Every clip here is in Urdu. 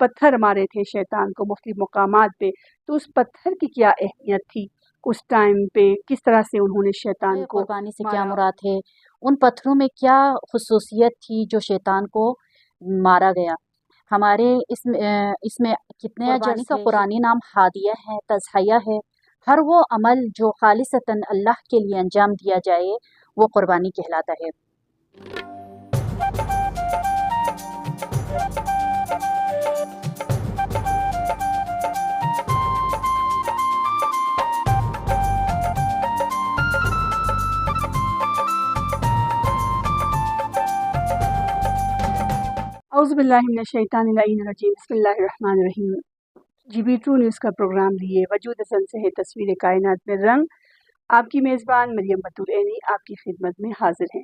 پتھر مارے تھے شیطان کو مختلف مقامات پہ، تو اس پتھر کی کیا اہمیت تھی اس ٹائم پہ، کس طرح سے انہوں نے شیطان کو قربانی سے کیا مارا۔ مراد ہے، ان پتھروں میں کیا خصوصیت تھی جو شیطان کو مارا گیا۔ ہمارے اس میں کتنے قربانی کا قرآنی نام ہادیہ ہے، تضحیہ ہے۔ ہر وہ عمل جو خالصتاً اللہ کے لیے انجام دیا جائے وہ قربانی کہلاتا ہے۔ اعوذ باللہ من الشیطان اللعین الرجیم، بسم اللہ الرحمن الرحیم۔ جی بی ٹرو نیوز کا پروگرام لیے وجود حسن سے ہے تصویر کائنات میں رنگ، آپ کی میزبان مریم بطول عینی آپ کی خدمت میں حاضر ہیں۔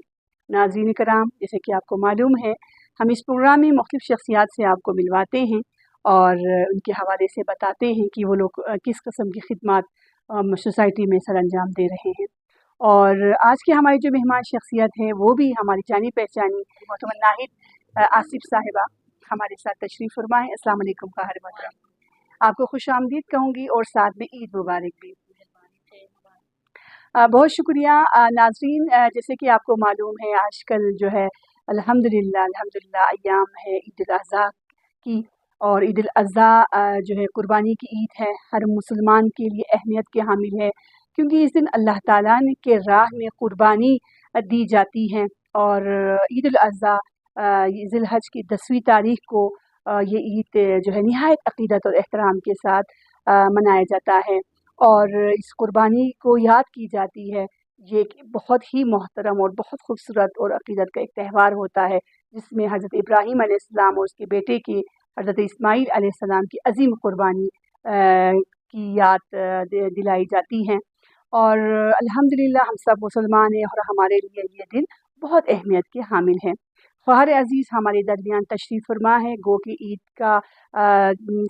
ناظرین کرام، جیسے کہ آپ کو معلوم ہے، ہم اس پروگرام میں مختلف شخصیات سے آپ کو ملواتے ہیں اور ان کے حوالے سے بتاتے ہیں کہ وہ لوگ کس قسم کی خدمات سوسائٹی میں سر انجام دے رہے ہیں۔ اور آج کے ہماری جو مہمان شخصیت ہے وہ بھی ہماری جانی پہچانی محترمہ ناہید آصف صاحبہ ہمارے ساتھ تشریف فرما ہے۔ السلام علیکم خواہر محترم، آپ کو خوش آمدید کہوں گی اور ساتھ میں عید مبارک بھی۔ بہت شکریہ ناظرین، جیسے کہ آپ کو معلوم ہے آج کل جو ہے الحمدللہ ایام ہے عید الاضحیٰ کی، اور عید الاضحیٰ جو ہے قربانی کی عید ہے، ہر مسلمان کے لیے اہمیت کے حامل ہے، کیونکہ اس دن اللہ تعالیٰ کے راہ میں قربانی دی جاتی ہے۔ اور عید الاضحیٰ ذی الحج کی 10ویں تاریخ کو یہ عید جو ہے نہایت عقیدت اور احترام کے ساتھ منایا جاتا ہے، اور اس قربانی کو یاد کی جاتی ہے۔ یہ ایک بہت ہی محترم اور بہت خوبصورت اور عقیدت کا ایک تہوار ہوتا ہے، جس میں حضرت ابراہیم علیہ السلام اور اس کے بیٹے کی حضرت اسماعیل علیہ السلام کی عظیم قربانی کی یاد دلائی جاتی ہے۔ اور الحمدللہ ہم سب مسلمان ہیں اور ہمارے لیے یہ دن بہت اہمیت کے حامل ہے۔ خواہر عزیز ہمارے درمیان تشریف فرما ہے، گو کہ عید کا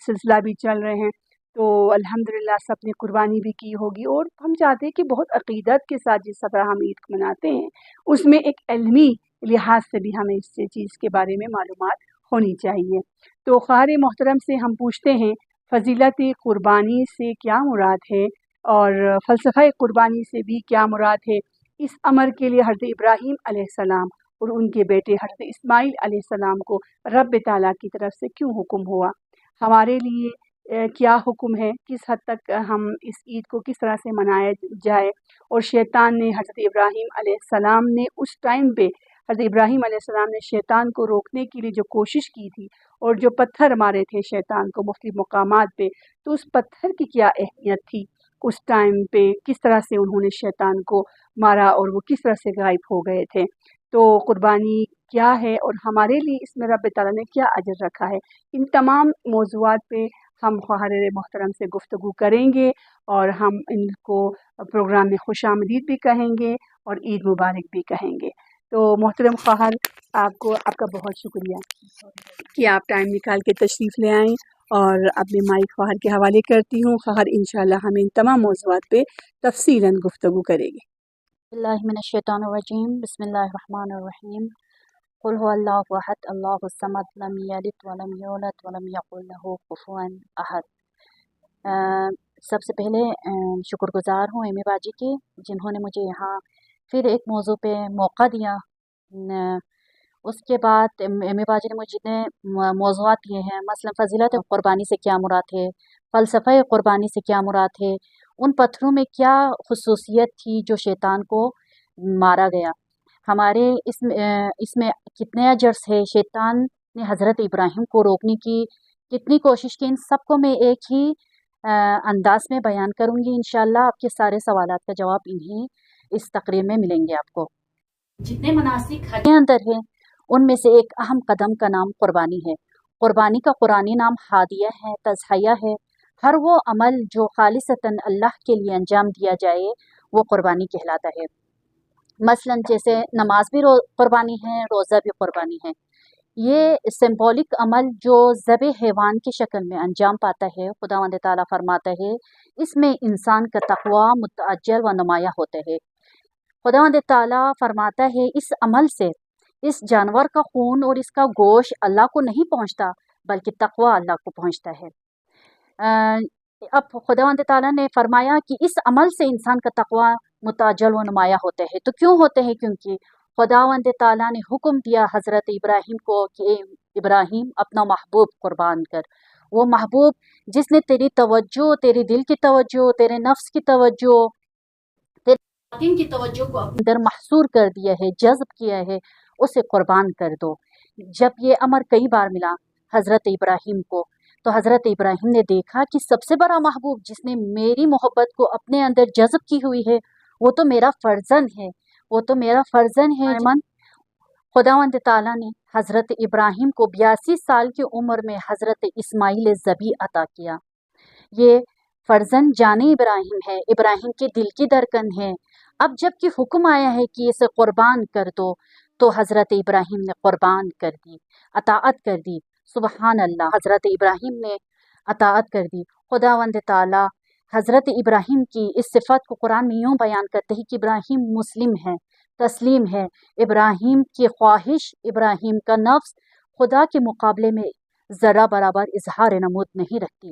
سلسلہ بھی چل رہے ہیں، تو الحمدللہ سب نے قربانی بھی کی ہوگی، اور ہم چاہتے ہیں کہ بہت عقیدت کے ساتھ جس طرح ہم عید کو مناتے ہیں اس میں ایک علمی لحاظ سے بھی ہمیں اس چیز کے بارے میں معلومات ہونی چاہیے۔ تو خواہر محترم سے ہم پوچھتے ہیں فضیلت قربانی سے کیا مراد ہے، اور فلسفہ قربانی سے بھی کیا مراد ہے۔ اس امر کے لیے حضرت ابراہیم علیہ السلام اور ان کے بیٹے حضرت اسماعیل علیہ السلام کو رب تعالیٰ کی طرف سے کیوں حکم ہوا، ہمارے لیے کیا حکم ہے، کس حد تک ہم اس عید کو کس طرح سے منایا جائے۔ اور شیطان نے حضرت ابراہیم علیہ السلام نے اس ٹائم پہ حضرت ابراہیم علیہ السلام نے شیطان کو روکنے کے لیے جو کوشش کی تھی اور جو پتھر مارے تھے شیطان کو مختلف مقامات پہ، تو اس پتھر کی کیا اہمیت تھی اس ٹائم پہ، کس طرح سے انہوں نے شیطان کو مارا اور وہ کس طرح سے غائب ہو گئے تھے۔ تو قربانی کیا ہے اور ہمارے لیے اس میں رب تعالیٰ نے کیا اجر رکھا ہے، ان تمام موضوعات پہ ہم خواہر محترم سے گفتگو کریں گے، اور ہم ان کو پروگرام میں خوش آمدید بھی کہیں گے اور عید مبارک بھی کہیں گے۔ تو محترم خواہر، آپ کا بہت شکریہ کہ آپ ٹائم نکال کے تشریف لے آئیں، اور اب میں مائک خواہر کے حوالے کرتی ہوں۔ خواہر انشاءاللہ ہم ان تمام موضوعات پہ تفصیلاً گفتگو کریں گے۔ اللہ من الشیطان الرجیم، بسم اللہ الرحمن الرحیم۔ قل هو اللہ احد اللہ الصمد لم یلد ولم یولد ولم یکن له کفوا احد۔ سب سے پہلے شکر گزار ہوں ایم اے باجی کی، جنہوں نے مجھے یہاں پھر ایک موضوع پہ موقع دیا۔ اس کے بعد ایم اے باجی نے مجھے جتنے موضوعات دیے ہیں، مثلا فضیلت قربانی سے کیا مراد ہے، فلسفہ قربانی سے کیا مراد ہے، ان پتھروں میں کیا خصوصیت تھی جو شیطان کو مارا گیا۔ ہمارے اس میں کتنے اجرس ہے، شیطان نے حضرت ابراہیم کو روکنے کی کتنی کوشش کی، ان سب کو میں ایک ہی انداز میں بیان کروں گی۔ انشاءاللہ آپ کے سارے سوالات کا جواب انہیں اس تقریر میں ملیں گے آپ کو۔ جتنے مناسک حج کے اندر ہیں ان میں سے ایک اہم قدم کا نام قربانی ہے۔ قربانی کا قرآنی نام ہادیہ ہے، تضحیہ ہے۔ ہر وہ عمل جو خالصتاً اللہ کے لیے انجام دیا جائے وہ قربانی کہلاتا ہے۔ مثلا جیسے نماز بھی قربانی ہے، روزہ بھی قربانی ہے۔ یہ سمبولک عمل جو ذبح حیوان کی شکل میں انجام پاتا ہے، خداوند تعالیٰ فرماتا ہے اس میں انسان کا تقوی متاجر و نمایاں ہوتا ہے۔ خداوند تعالیٰ فرماتا ہے اس عمل سے اس جانور کا خون اور اس کا گوشت اللہ کو نہیں پہنچتا، بلکہ تقوی اللہ کو پہنچتا ہے۔ اب خداوند تعالیٰ نے فرمایا کہ اس عمل سے انسان کا تقوی متعجل و نمایاں ہوتے ہیں۔ تو کیوں ہوتے ہیں؟ کیونکہ خداوند تعالیٰ نے حکم دیا حضرت ابراہیم کو کہ اے ابراہیم اپنا محبوب قربان کر، وہ محبوب جس نے تیری توجہ، تیرے دل کی توجہ، تیرے نفس کی توجہ، تیرے باطن کی توجہ کو اپنے اندر محصور کر دیا ہے، جذب کیا ہے، اسے قربان کر دو۔ جب یہ امر کئی بار ملا حضرت ابراہیم کو، تو حضرت ابراہیم نے دیکھا کہ سب سے بڑا محبوب جس نے میری محبت کو اپنے اندر جذب کی ہوئی ہے وہ تو میرا فرزند ہے، وہ تو میرا فرزند ہے۔ خداوند تعالیٰ نے حضرت ابراہیم کو 82 سال کی عمر میں حضرت اسماعیل ذبیح عطا کیا۔ یہ فرزند جان ابراہیم ہے، ابراہیم کے دل کی دھڑکن ہے۔ اب جب کہ حکم آیا ہے کہ اسے قربان کر دو، تو حضرت ابراہیم نے قربان کر دی، اطاعت کر دی۔ سبحان اللہ، حضرت ابراہیم نے اطاعت کر دی۔ خداوند تعالیٰ حضرت ابراہیم کی اس صفت کو قرآن میں یوں بیان کرتے ہیں کہ ابراہیم مسلم ہے، تسلیم ہے۔ ابراہیم کی خواہش، ابراہیم کا نفس خدا کے مقابلے میں ذرہ برابر اظہار نمود نہیں رکھتی۔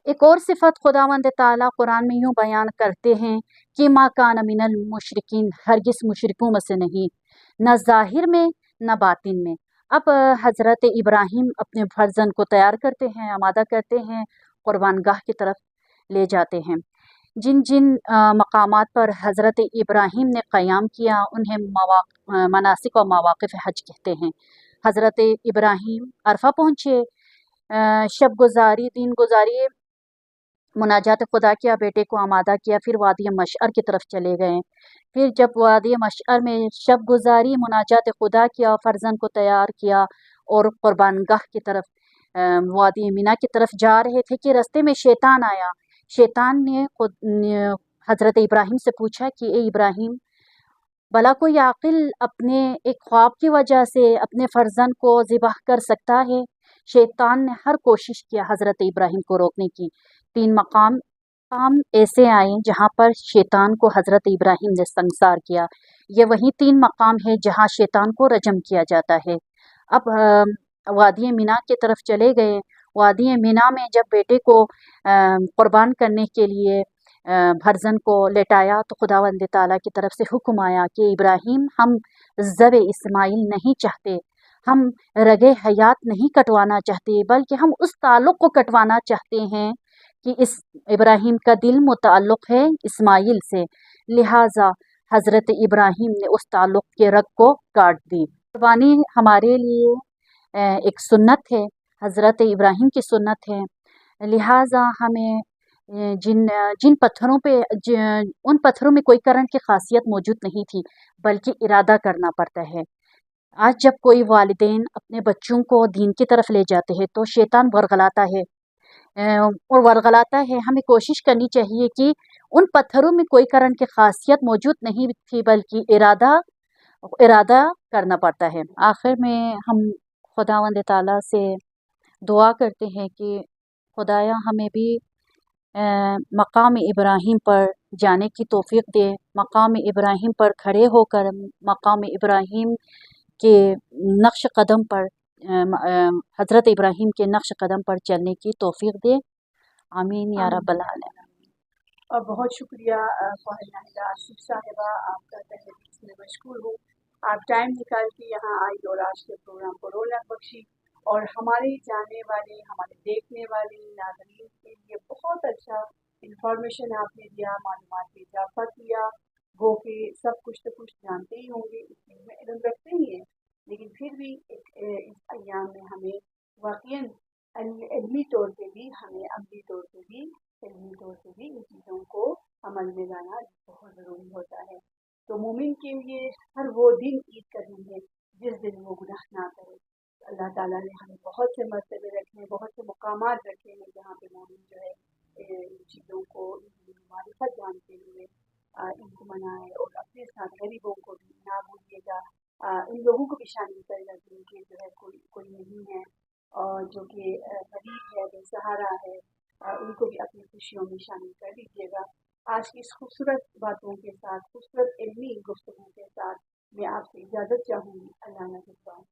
ایک اور صفت خداوند تعالیٰ قرآن میں یوں بیان کرتے ہیں کہ ما کان من المشرکین، ہرگز مشرکوں میں سے نہیں، نہ ظاہر میں نہ باطن میں۔ اب حضرت ابراہیم اپنے فرزند کو تیار کرتے ہیں، آمادہ کرتے ہیں، قربان گاہ کی طرف لے جاتے ہیں۔ جن جن مقامات پر حضرت ابراہیم نے قیام کیا انہیں مناسک و مواقف حج کہتے ہیں۔ حضرت ابراہیم عرفہ پہنچے، شب گزاری، دین گزاری، مناجات خدا کیا، بیٹے کو آمادہ کیا، پھر وادی مشعر کی طرف چلے گئے۔ پھر جب وادی مشعر میں شب گزاری، مناجات خدا کیا، فرزند کو تیار کیا اور قربان گاہ کی طرف وادی مینا کی طرف جا رہے تھے کہ رستے میں شیطان آیا۔ شیطان نے حضرت ابراہیم سے پوچھا کہ اے ابراہیم، بھلا کوئی عاقل اپنے ایک خواب کی وجہ سے اپنے فرزند کو ذبح کر سکتا ہے؟ شیطان نے ہر کوشش کیا حضرت ابراہیم کو روکنے کی۔ 3 مقام ایسے آئے جہاں پر شیطان کو حضرت ابراہیم نے سنگسار کیا۔ یہ وہی 3 مقام ہے جہاں شیطان کو رجم کیا جاتا ہے۔ اب وادی مینا کی طرف چلے گئے۔ وادی مینا میں جب بیٹے کو قربان کرنے کے لیے فرزند کو لٹایا تو خداوند تعالیٰ کی طرف سے حکم آیا کہ ابراہیم، ہم ذبح اسماعیل نہیں چاہتے، ہم رگے حیات نہیں کٹوانا چاہتے، بلکہ ہم اس تعلق کو کٹوانا چاہتے ہیں کہ اس ابراہیم کا دل متعلق ہے اسماعیل سے، لہٰذا حضرت ابراہیم نے اس تعلق کے رگ کو کاٹ دی۔ قربانی ہمارے لیے ایک سنت ہے، حضرت ابراہیم کی سنت ہے، لہٰذا ہمیں جن پتھروں پہ ان پتھروں میں کوئی کرنٹ کی خاصیت موجود نہیں تھی، بلکہ ارادہ کرنا پڑتا ہے۔ آج جب کوئی والدین اپنے بچوں کو دین کی طرف لے جاتے ہیں تو شیطان ورغلاتا ہے اور ورغلاتا ہے۔ ہمیں کوشش کرنی چاہیے کہ ان پتھروں میں کوئی کرنٹ کی خاصیت موجود نہیں تھی، بلکہ ارادہ کرنا پڑتا ہے۔ آخر میں ہم خداوند تعالیٰ سے دعا کرتے ہیں کہ خدایا ہمیں بھی مقام ابراہیم پر جانے کی توفیق دے، مقام ابراہیم پر کھڑے ہو کر مقام ابراہیم کے نقش قدم پر حضرت ابراہیم کے نقش قدم پر چلنے کی توفیق دے، آمین یا رب العالمین۔ اور بہت شکریہ فاہد ناہدہ آصف صاحبہ، آپ کا تہہ دل سے مشکور ہوں۔ آپ ٹائم نکال کے یہاں آئی اور آج کے پروگرام کو رونق بخشی، اور ہمارے جاننے والے، ہمارے دیکھنے والے ناظرین کے لیے بہت اچھا انفارمیشن آپ نے دیا، معلومات میں اضافہ کیا۔ وہ کہ سب کچھ تو کچھ جانتے ہی ہوں گے، اس چیز میں علم رکھتے ہی ہیں، لیکن پھر بھی اس ایام میں ہمیں واقعاً علمی طور پہ بھی، ہمیں عملی طور پہ بھی، علمی طور پہ بھی ان چیزوں کو عمل میں لانا بہت ضروری ہوتا ہے۔ تو مومن کے لیے ہر وہ دن عید کا دن ہے جس دن وہ گناہ نہ کرے۔ اللہ تعالیٰ نے ہمیں بہت سے مرتبے رکھے ہیں، بہت سے مقامات رکھے ہیں جہاں پہ مومن جو ہے ان چیزوں کو، ان معرفت جانتے ہوئے ان کو منائے، اور اپنے ساتھ غریبوں کو بھی نہ بھولیے گا، ان لوگوں کو بھی شامل کرے گا جن کے جو ہے کوئی نہیں ہے، اور جو کہ غریب ہے، بے سہارا ہے، ان کو بھی اپنی خوشیوں میں شامل کر لیجیے گا۔ آج کی اس خوبصورت باتوں کے ساتھ، خوبصورت علمی گفتگو کے ساتھ میں آپ سے اجازت چاہوں گی۔ اللہ نگہبان۔